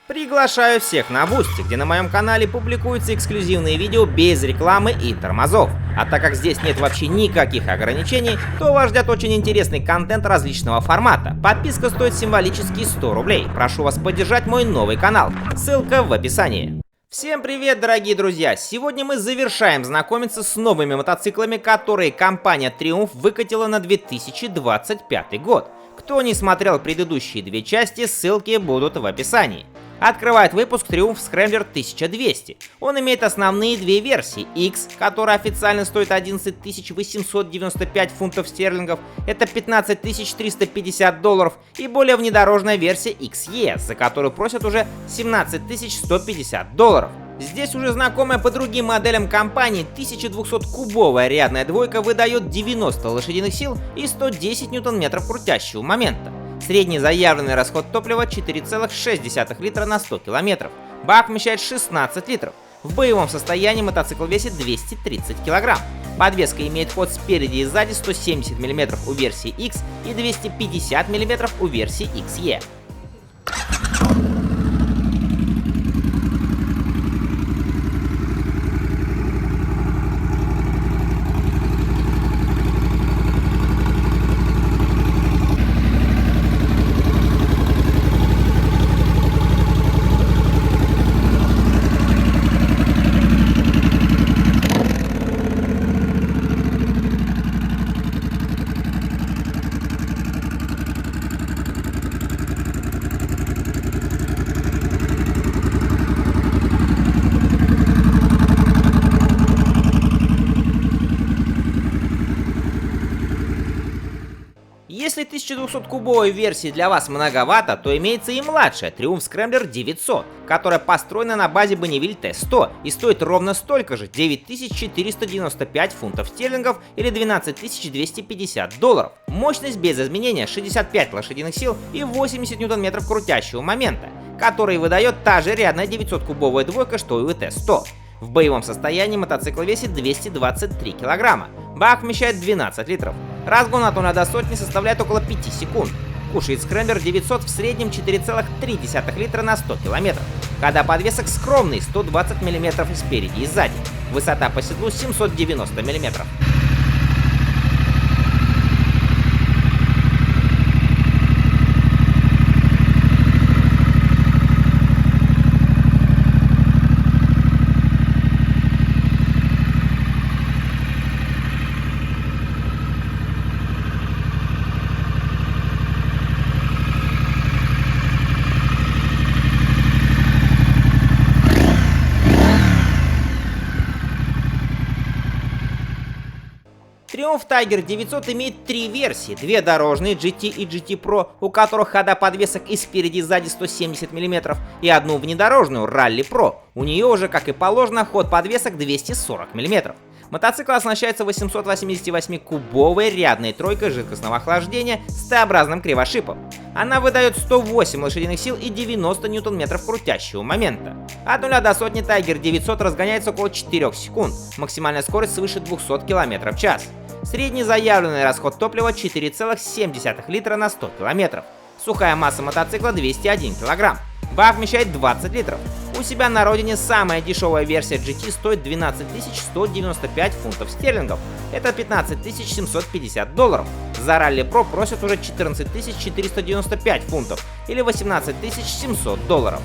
Приглашаю всех на Boosty, где на моем канале публикуются эксклюзивные видео без рекламы и тормозов. А так как здесь нет вообще никаких ограничений, то вас ждет очень интересный контент различного формата. Подписка стоит символические 100 рублей. Прошу вас поддержать мой новый канал. Ссылка в описании. Всем привет, дорогие друзья! Сегодня мы завершаем знакомиться с новыми мотоциклами, которые компания Triumph выкатила на 2025 год. Кто не смотрел предыдущие две части, ссылки будут в описании. Открывает выпуск Triumph Scrambler 1200. Он имеет основные две версии. X, которая официально стоит 11 895 фунтов стерлингов, это 15 350 долларов, и более внедорожная версия XE, за которую просят уже 17 150 долларов. Здесь уже знакомая по другим моделям компании 1200-кубовая рядная двойка выдает 90 лошадиных сил и 110 ньютон-метров крутящего момента. Средний заявленный расход топлива 4,6 литра на 100 километров. Бак вмещает 16 литров. В боевом состоянии мотоцикл весит 230 килограмм. Подвеска имеет ход спереди и сзади 170 мм у версии X и 250 мм у версии XE. Если 1200-кубовой версии для вас многовато, то имеется и младшая Triumph Scrambler 900, которая построена на базе Bonneville T100 и стоит ровно столько же — 9495 фунтов стерлингов или 12 250 долларов. Мощность без изменения 65 лошадиных сил и 80 ньютон-метров крутящего момента, который выдает та же рядная 900-кубовая двойка, что и у T100. В боевом состоянии мотоцикл весит 223 килограмма. Бак вмещает 12 литров. Разгон от 0 до сотни составляет около 5 секунд. Кушает Scrambler 900 в среднем 4,3 литра на 100 километров. Хода подвесок скромный — 120 мм и спереди и сзади. Высота по седлу 790 мм. Triumph Tiger 900 имеет три версии: две дорожные GT и GT Pro, у которых хода подвесок и спереди и сзади 170 мм, и одну внедорожную Rally Pro. У нее уже, как и положено, ход подвесок 240 мм. Мотоцикл оснащается 888-кубовой рядной тройкой жидкостного охлаждения с Т-образным кривошипом. Она выдает 108 лошадиных сил и 90 ньютон-метров крутящего момента. От 0 до сотни Tiger 900 разгоняется около 4 секунд, максимальная скорость свыше 200 км в час. Средний заявленный расход топлива 4,7 литра на 100 км. Сухая масса мотоцикла 201 кг. Бак вмещает 20 литров. У себя на родине самая дешевая версия GT стоит 12 195 фунтов стерлингов. Это 15 750 долларов. За Rally Pro просят уже 14 495 фунтов или 18 700 долларов.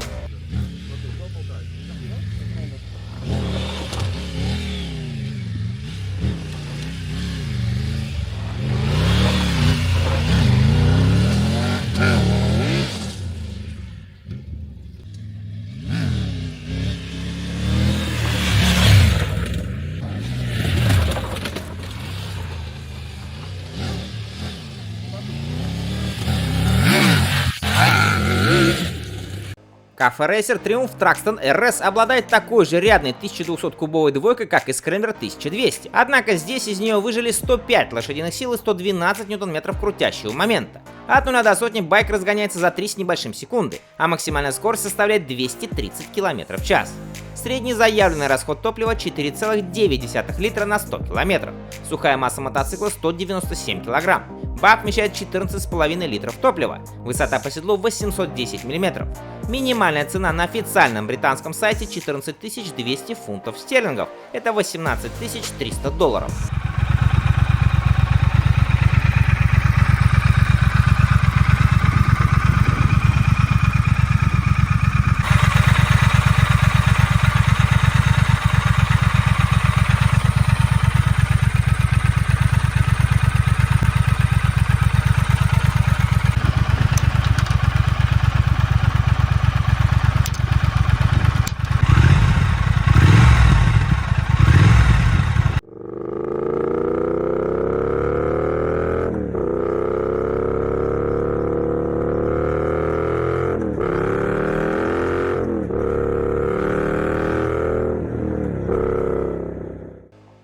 Cafe Racer Triumph Truxton RS обладает такой же рядной 1200-кубовой двойкой, как и Scrambler 1200. Однако здесь из нее выжили 105 лошадиных сил и 112 ньютон-метров крутящего момента. От 0 до сотни байк разгоняется за 3 с небольшим секунды, а максимальная скорость составляет 230 км в час. Средний заявленный расход топлива 4,9 литра на 100 км. Сухая масса мотоцикла 197 кг. Бак вмещает 14,5 литров топлива. Высота по седлу 810 мм. Минимальная цена на официальном британском сайте 14 200 фунтов стерлингов. Это 18 300 долларов.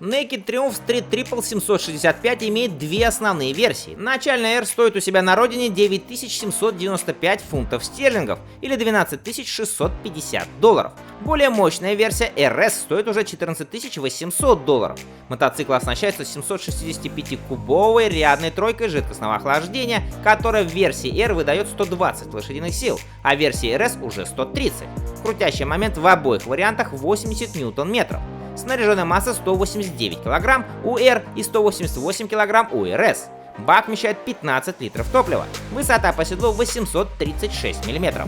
Naked Triumph Street Triple 765 имеет две основные версии. Начальная R стоит у себя на родине 9795 фунтов стерлингов или 12 650 долларов. Более мощная версия RS стоит уже 14 800 долларов. Мотоцикл оснащается 765-кубовой рядной тройкой жидкостного охлаждения, которая в версии R выдает 120 лошадиных сил, а в версии RS уже 130. Крутящий момент в обоих вариантах 80 ньютон-метров. Снаряженная масса 189 кг у R и 188 кг у RS. Бак вмещает 15 литров топлива. Высота по седлу 836 мм.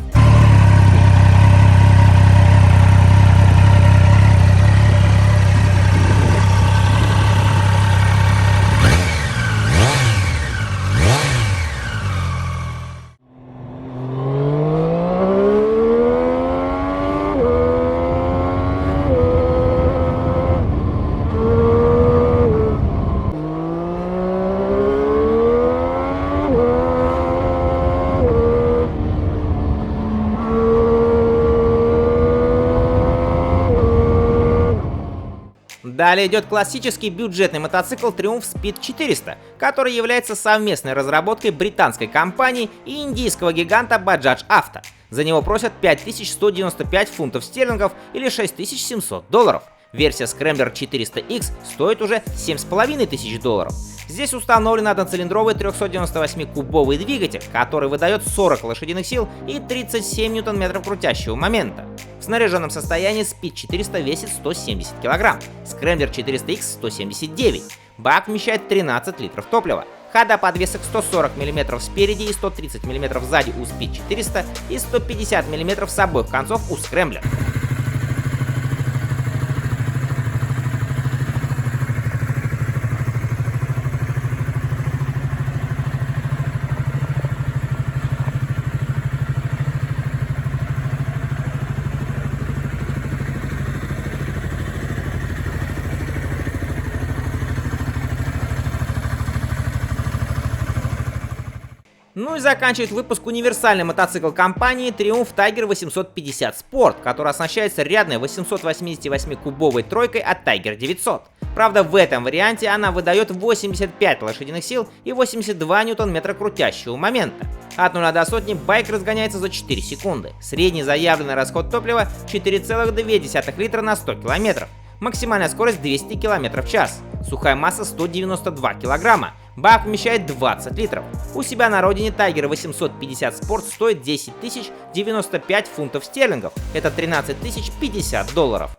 Далее идет классический бюджетный мотоцикл Triumph Speed 400, который является совместной разработкой британской компании и индийского гиганта Bajaj Auto. За него просят 5195 фунтов стерлингов или 6700 долларов. Версия Scrambler 400X стоит уже 7500 долларов. Здесь установлен одноцилиндровый 398-кубовый двигатель, который выдает 40 лошадиных сил и 37 ньютон-метров крутящего момента. В снаряженном состоянии Speed 400 весит 170 кг, Scrambler 400X 179. Бак вмещает 13 литров топлива. Хода подвесок 140 мм спереди и 130 мм сзади у Speed 400 и 150 мм с обоих концов у Scrambler. Ну и заканчивает выпуск универсальный мотоцикл компании Triumph Tiger 850 Sport, который оснащается рядной 888-кубовой тройкой от Tiger 900. Правда, в этом варианте она выдает 85 лошадиных сил и 82 ньютон-метра крутящего момента. От 0 до сотни байк разгоняется за 4 секунды. Средний заявленный расход топлива 4,2 литра на 100 км. Максимальная скорость 200 км в час. Сухая масса 192 кг. Бак вмещает 20 литров. У себя на родине Tiger 850 Sport стоит 10 095 фунтов стерлингов. Это 13 050 долларов.